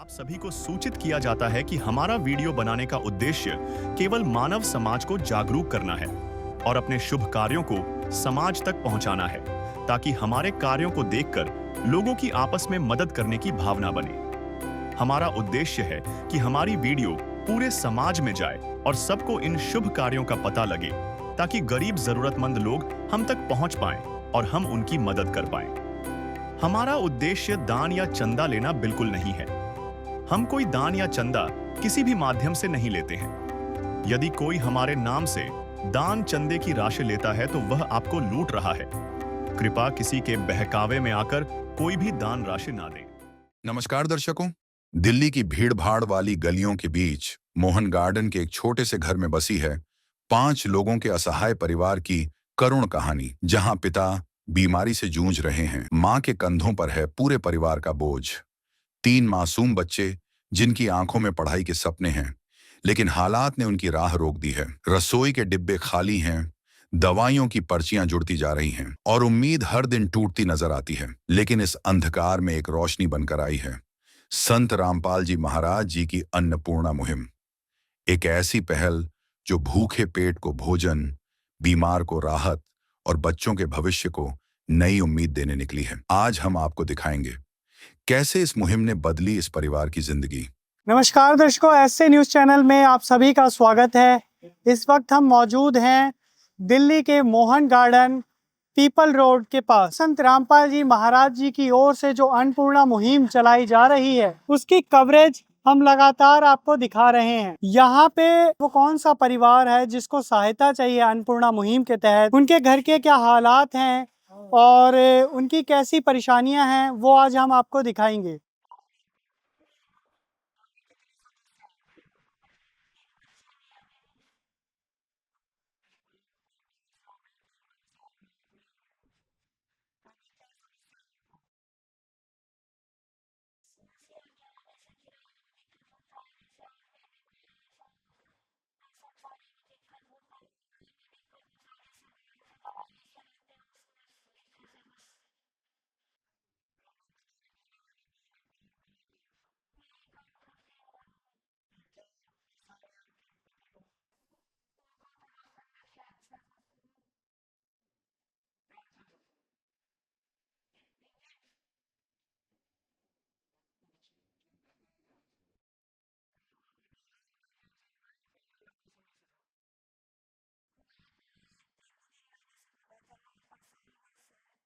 आप सभी को सूचित किया जाता है कि हमारा वीडियो बनाने का उद्देश्य केवल मानव समाज को जागरूक करना है और अपने शुभ कार्यों को समाज तक पहुंचाना है, ताकि हमारे कार्यों को देखकर लोगों की आपस में मदद करने की भावना बने। हमारा उद्देश्य है कि हमारी वीडियो पूरे समाज में जाए और सबको इन शुभ कार्यों का पता लगे, ताकि गरीब जरूरतमंद लोग हम तक पहुंच पाएं और हम उनकी मदद कर पाएं। हमारा उद्देश्य दान या चंदा लेना बिल्कुल नहीं है। हम कोई दान या चंदा किसी भी माध्यम से नहीं लेते हैं। यदि कोई हमारे नाम से दान चंदे की राशि लेता है तो वह आपको लूट रहा है। कृपया किसी के बहकावे में आकर कोई भी दान राशि ना दें। नमस्कार दर्शकों, दिल्ली की भीड़-भाड़ वाली गलियों के बीच मोहन गार्डन के एक छोटे से घर में बसी है 5 लोगों के असहाय परिवार की करुण कहानी, जहां पिता बीमारी से जूझ रहे हैं, मां के कंधों पर है पूरे परिवार का बोझ, 3 मासूम बच्चे जिनकी आंखों में पढ़ाई के सपने हैं, लेकिन हालात ने उनकी राह रोक दी है। रसोई के डिब्बे खाली हैं, दवाइयों की पर्चियां जुड़ती जा रही हैं और उम्मीद हर दिन टूटती नजर आती है। लेकिन इस अंधकार में एक रोशनी बनकर आई है, संत रामपाल जी महाराज जी की अन्नपूर्णा मुहिम। एक ऐसी पहल जो भूखे पेट को भोजन, बीमार को राहत और बच्चों के भविष्य को नई उम्मीद देने निकली है। आज हम आपको दिखाएंगे कैसे इस मुहिम ने बदली इस परिवार की जिंदगी। नमस्कार दर्शकों, ऐसे न्यूज़ चैनल में आप सभी का स्वागत है। इस वक्त हम मौजूद हैं दिल्ली के मोहन गार्डन पीपल रोड के पास। संत रामपाल जी महाराज जी की ओर से जो अन्नपूर्णा मुहिम चलाई जा रही है, उसकी कवरेज हम लगातार आपको दिखा रहे हैं। यहाँ पे वो कौन सा परिवार है जिसको सहायता चाहिए अन्नपूर्णा मुहिम के तहत, उनके घर के क्या हालात हैं और उनकी कैसी परेशानियां हैं, वो आज हम आपको दिखाएंगे।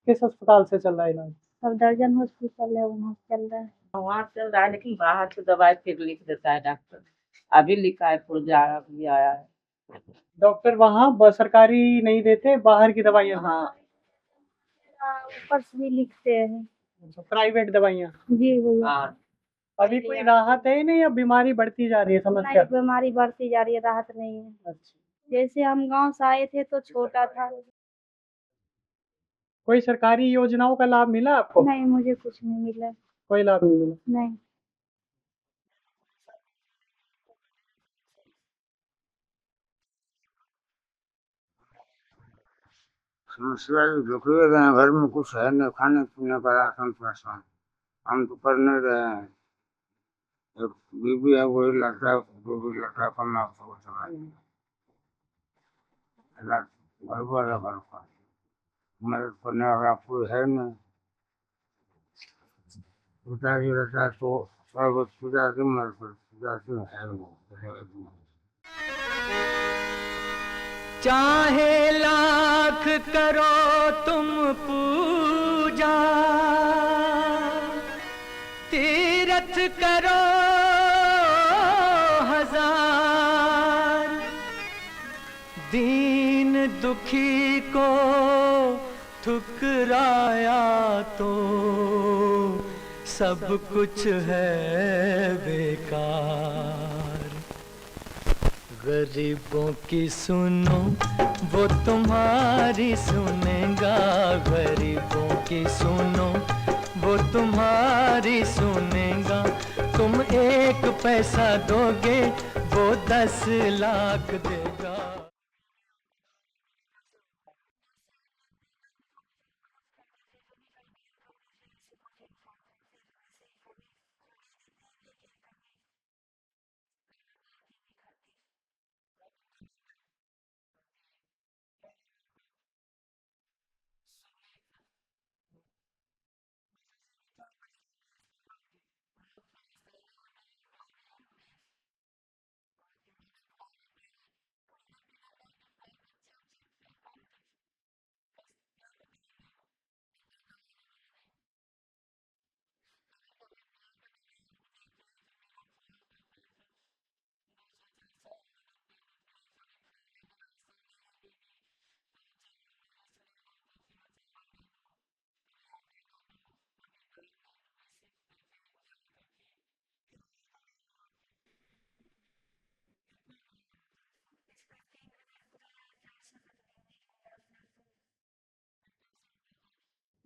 किस अस्पताल से चल रहा है इलाज? सफदरजंग हॉस्पिटल है, वहाँ चल रहा है। वहाँ चल रहा है, लेकिन बाहर से दवाई फिर लिख देता है डॉक्टर। अभी लिखा है, पुरजा भी आया है। डॉक्टर वहाँ सरकारी नहीं देते, बाहर की दवाइयाँ? हाँ, ऊपर से भी लिखते हैं। प्राइवेट दवाइयाँ? जी भैया। हाँ। अभी कोई राहत है नहीं, अब बीमारी बढ़ती जा रही है समस्या? नहीं, बीमारी बढ़ती जा रही है, राहत नहीं है। अच्छा, जैसे हम गांव से आए थे तो छोटा था। कोई सरकारी योजनाओं का लाभ मिला आपको? नहीं, मुझे कुछ नहीं मिला। कोई लाभ नहीं मिला? नहीं। समस्या ये दुखी है, घर में कुछ है नहीं, खाने पीने का राशन परेशान हम तो कर नहीं रहे हैं। एक बीबी है, वही लड़का है, वो भी लड़का करना उसको चलाए गड़बड़ है घर का, मदद करने वाला कोई है नहीं। पिताजी रहता है तो सब पिताजी मदद कर, पिताजी है वो। चाहे लाख करो तुम पूजा, तीरथ करो हजार, दीन दुखी को ठुकराया तो सब कुछ है बेकार। गरीबों की सुनो वो तुम्हारी सुनेगा, गरीबों की सुनो वो तुम्हारी सुनेगा। तुम 1 पैसा दोगे वो 10 लाख देगा।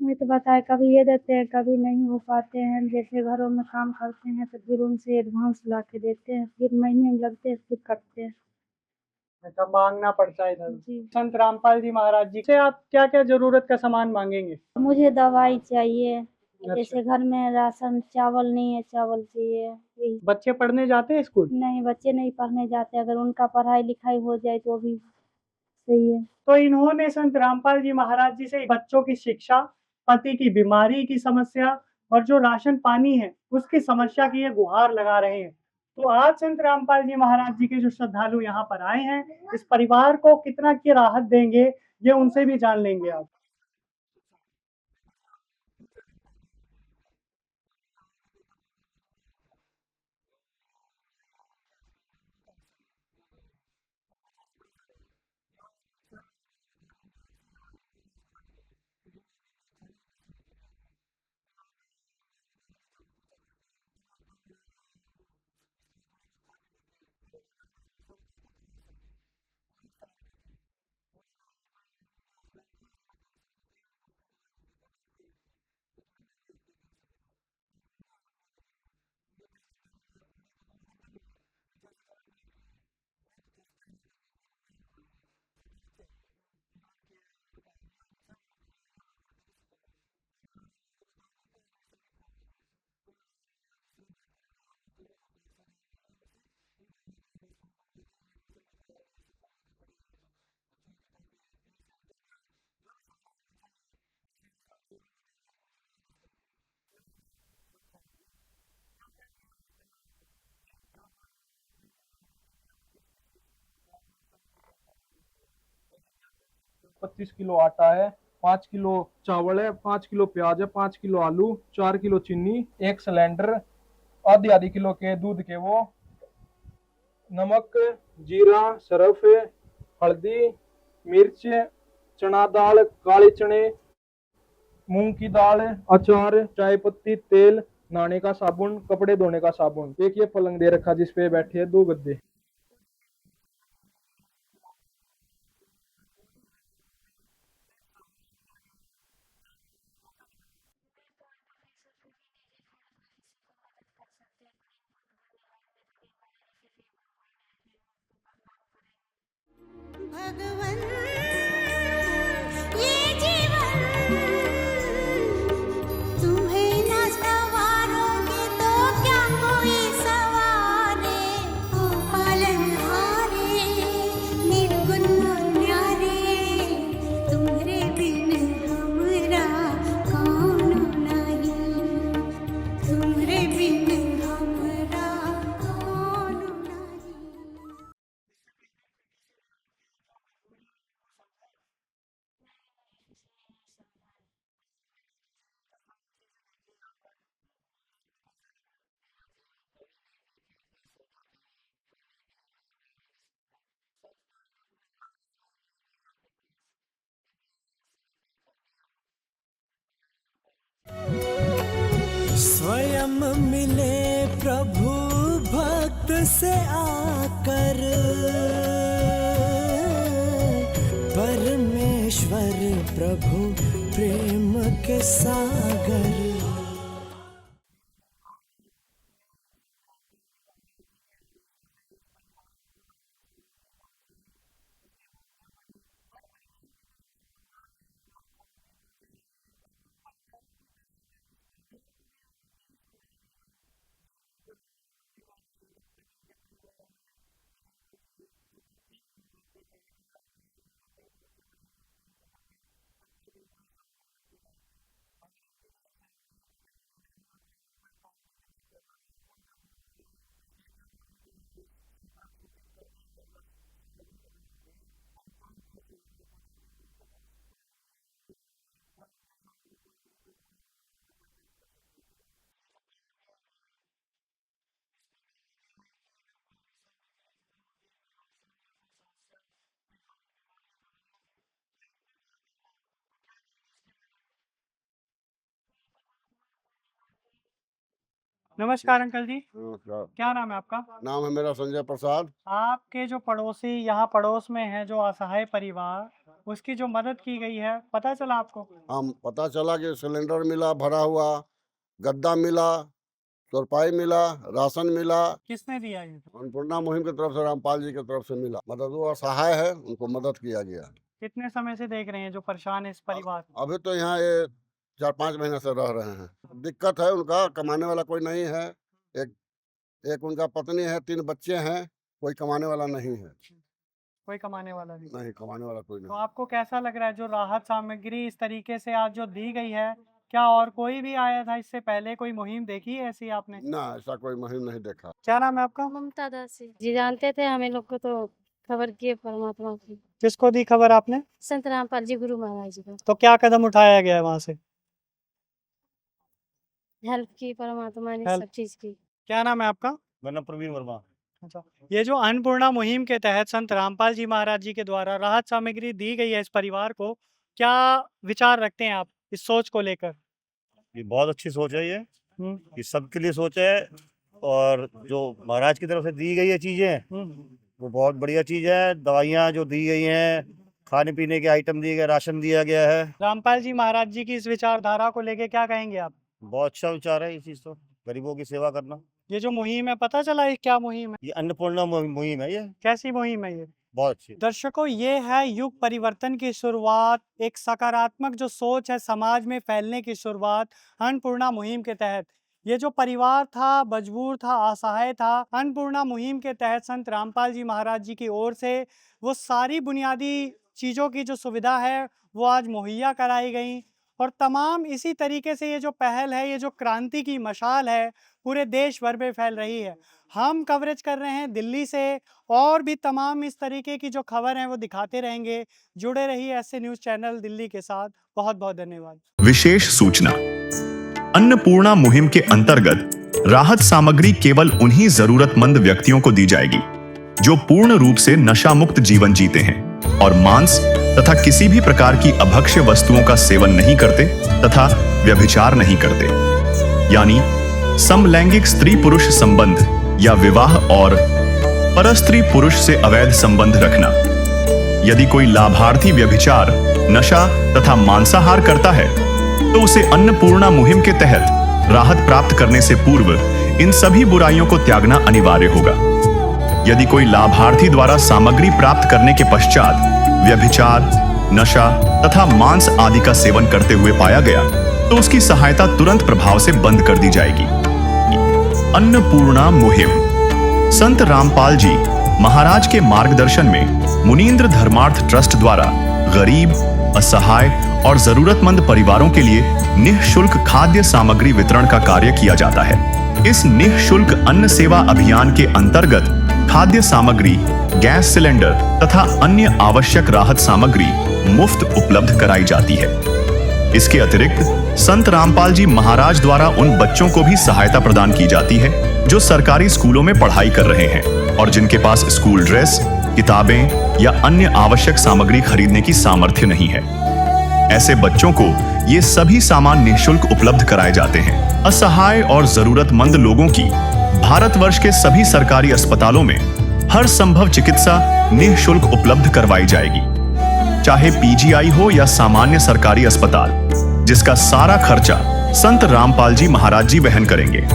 मैं तो बताए कभी ये देते हैं, कभी नहीं हो पाते हैं। जैसे घरों में काम करते हैं तो फिर उनसे एडवांस ला के देते हैं, फिर महीने में लगते हैं, फिर कटते हैं। अच्छा, मांगना पड़ता है इधर। जी। संत रामपाल जी महाराज जी से आप क्या क्या जरूरत का सामान मांगेंगे? मुझे दवाई चाहिए, अच्छा। जैसे घर में राशन चावल नहीं है, चावल चाहिए, यही। बच्चे पढ़ने जाते हैं स्कूल? नहीं, बच्चे नहीं पढ़ने जाते, अगर उनका पढ़ाई लिखाई हो जाए तो भी सही है। तो इन्होंने संत रामपाल जी महाराज जी से बच्चों की शिक्षा, पति की बीमारी की समस्या और जो राशन पानी है उसकी समस्या की ये गुहार लगा रहे हैं। तो आज संत रामपाल जी महाराज जी के जो श्रद्धालु यहाँ पर आए हैं, इस परिवार को कितना की राहत देंगे ये उनसे भी जान लेंगे आप। पच्चीस किलो आटा है, 5 किलो चावल है, 5 किलो प्याज है, 5 किलो आलू, 4 किलो चीनी, एक सिलेंडर, आधी आधी किलो के दूध के वो, नमक, जीरा, सरफ, हल्दी, मिर्च, चना दाल, काले चने, मूंग की दाल, अचार, चाय पत्ती, तेल, नहाने का साबुन, कपड़े धोने का साबुन। एक ये पलंग दे रखा जिसपे बैठे हैं 2 गद्दे। भगवन ये जीवन तुम्हें न सवारोगे तो क्या कोई सवारे। ओ पालनहारे निर्गुण न्यारे, तुम्हारे बिन हमरा कौन नहीं, तुम्हारे बिन हमरा कौन नहीं। स्वयं मिले प्रभु भक्त से आकर, परमेश्वर प्रभु प्रेम के सागर। नमस्कार अंकल जी, नमस्कार। क्या नाम है आपका? नाम है मेरा संजय प्रसाद। आपके जो पड़ोसी यहाँ पड़ोस में हैं, जो असहाय परिवार, उसकी जो मदद की गई है, पता चला आपको? हम पता चला कि सिलेंडर मिला भरा हुआ, गद्दा मिला, चौपाई मिला, राशन मिला। किसने दिया ये? अन्नपूर्णा मुहिम की तरफ से, रामपाल जी की तरफ से मिला। मदद वो असहाय है, उनको मदद किया गया। कितने समय से देख रहे हैं जो परेशान है इस परिवार? अभी तो यहाँ ये 4-5 महीने से रह रहे हैं। दिक्कत है, उनका कमाने वाला कोई नहीं है। एक उनका पत्नी है, 3 बच्चे हैं, कोई कमाने वाला नहीं है। कोई कमाने वाला नहीं। कमाने वाला कोई तो नहीं। आपको कैसा लग रहा है जो राहत सामग्री इस तरीके से आज जो दी गई है, क्या और कोई भी आया था इससे पहले? कोई मुहिम देखी है ऐसी आपने? ना, ऐसा कोई मुहिम नहीं देखा। क्या नाम है आपका? ममता दासी जी जानते थे हमें लोग को, तो खबर किए परमात्मा की। किसको दी खबर आपने? संत रामपाल जी गुरु महाराज जी को तो क्या कदम उठाया गया है वहाँ से? हेल्प की परमात्मा ने, हेल्प। सब चीज की। क्या नाम है आपका? मेरा नाम प्रवीण वर्मा। अच्छा, ये जो अन्नपूर्णा मुहिम के तहत संत रामपाल जी महाराज जी के द्वारा राहत सामग्री दी गई है इस परिवार को, क्या विचार रखते हैं आप इस सोच को लेकर? ये बहुत अच्छी सोच है, ये हम्म, सबके लिए सोच है। और जो महाराज की तरफ से दी गई है चीजें, वो बहुत बढ़िया चीज है। दवाइयाँ जो दी गई हैं, खाने पीने के आइटम दिए गए, राशन दिया गया है। रामपाल जी महाराज जी की इस विचारधारा को लेकर क्या कहेंगे आप? बहुत अच्छा विचार है ये चीज, तो गरीबों की सेवा करना। ये जो मुहिम है, पता चला ये क्या मुहिम है? ये अन्नपूर्णा मुहिम है, ये कैसी मुहिम है ये? बहुत अच्छी। दर्शकों, ये है युग परिवर्तन की शुरुआत, एक सकारात्मक जो सोच है समाज में फैलने की शुरुआत अन्नपूर्णा मुहिम के तहत। ये जो परिवार था, मजबूर था, असहाय था, अन्नपूर्णा मुहिम के तहत संत रामपाल जी महाराज जी की ओर से वो सारी बुनियादी चीज़ों की जो सुविधा है वो आज मुहैया कराई गई। और तमाम इसी तरीके से ये जो पहल है, ये जो क्रांति की मशाल है, पूरे देश भर में फैल रही है। हम कवरेज कर रहे हैं दिल्ली से, और भी तमाम इस तरीके की जो खबर है वो दिखाते रहेंगे। जुड़े रहिए ऐसे न्यूज़ चैनल दिल्ली के साथ। बहुत बहुत धन्यवाद। विशेष सूचना, अन्नपूर्णा मुहिम के अंतर्गत राहत सामग्री केवल उन्हीं जरूरतमंद व्यक्तियों को दी जाएगी जो पूर्ण रूप से नशा मुक्त जीवन जीते हैं और मांस तथा किसी भी प्रकार की अभक्ष्य वस्तुओं का सेवन नहीं करते तथा व्यभिचार नहीं करते, यानी समलैंगिक स्त्री पुरुष संबंध या विवाह और परस्त्री पुरुष से अवैध संबंध रखना। यदि कोई लाभार्थी व्यभिचार, नशा तथा मांसाहार करता है तो उसे अन्नपूर्णा मुहिम के तहत राहत प्राप्त करने से पूर्व इन सभी बुराइयों को त्यागना अनिवार्य होगा। यदि कोई लाभार्थी द्वारा सामग्री प्राप्त करने के पश्चात व्यभिचार, नशा तथा मांस आदि का सेवन करते हुए पाया गया तो उसकी सहायता तुरंत प्रभाव से बंद कर दी जाएगी। अन्नपूर्णा मुहिम संत रामपाल जी महाराज के मार्गदर्शन में मुनींद्र धर्मार्थ ट्रस्ट द्वारा गरीब, असहाय और जरूरतमंद परिवारों के लिए निःशुल्क खाद्य सामग्री वितरण का कार्य किया जाता है। इस निःशुल्क अन्न सेवा अभियान के अंतर्गत खाद्य सामग्री, गैस सिलेंडर तथा अन्य आवश्यक राहत सामग्री मुफ्त उपलब्ध कराई जाती है। इसके अतिरिक्त संत रामपाल जी महाराज द्वारा उन बच्चों को भी सहायता प्रदान की जाती है जो सरकारी स्कूलों में पढ़ाई कर रहे हैं और जिनके पास स्कूल ड्रेस, किताबें या अन्य आवश्यक सामग्री खरीदने की सामर्थ्य नहीं है। ऐसे बच्चों को ये सभी सामान निःशुल्क उपलब्ध कराए जाते हैं। असहाय और जरूरतमंद लोगों की भारतवर्ष के सभी सरकारी अस्पतालों में हर संभव चिकित्सा निःशुल्क उपलब्ध करवाई जाएगी, चाहे पीजीआई हो या सामान्य सरकारी अस्पताल, जिसका सारा खर्चा संत रामपाल जी महाराज जी वहन करेंगे।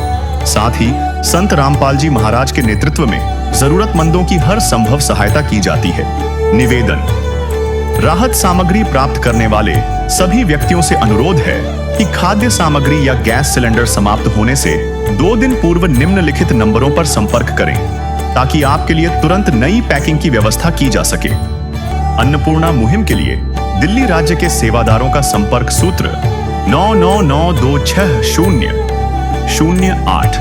साथ ही संत रामपाल जी महाराज के नेतृत्व में जरूरतमंदों की हर संभव सहायता की जाती है। निवेदन, राहत सामग्री प्राप्त करने वाले सभी व्यक्तियों से अनुरोध है कि खाद्य सामग्री या गैस सिलेंडर समाप्त होने से 2 दिन पूर्व निम्नलिखित नंबरों पर संपर्क करें ताकि आपके लिए तुरंत नई पैकिंग की व्यवस्था की जा सके। अन्नपूर्णा मुहिम के लिए दिल्ली राज्य के सेवादारों का संपर्क सूत्र 9992600811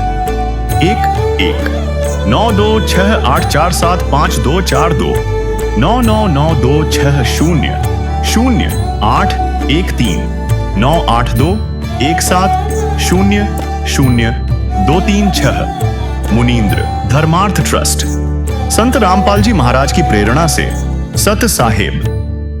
9268475242 9992600813 98217000236। मुनींद्र धर्मार्थ ट्रस्ट संत रामपाल जी महाराज की प्रेरणा से सत साहेब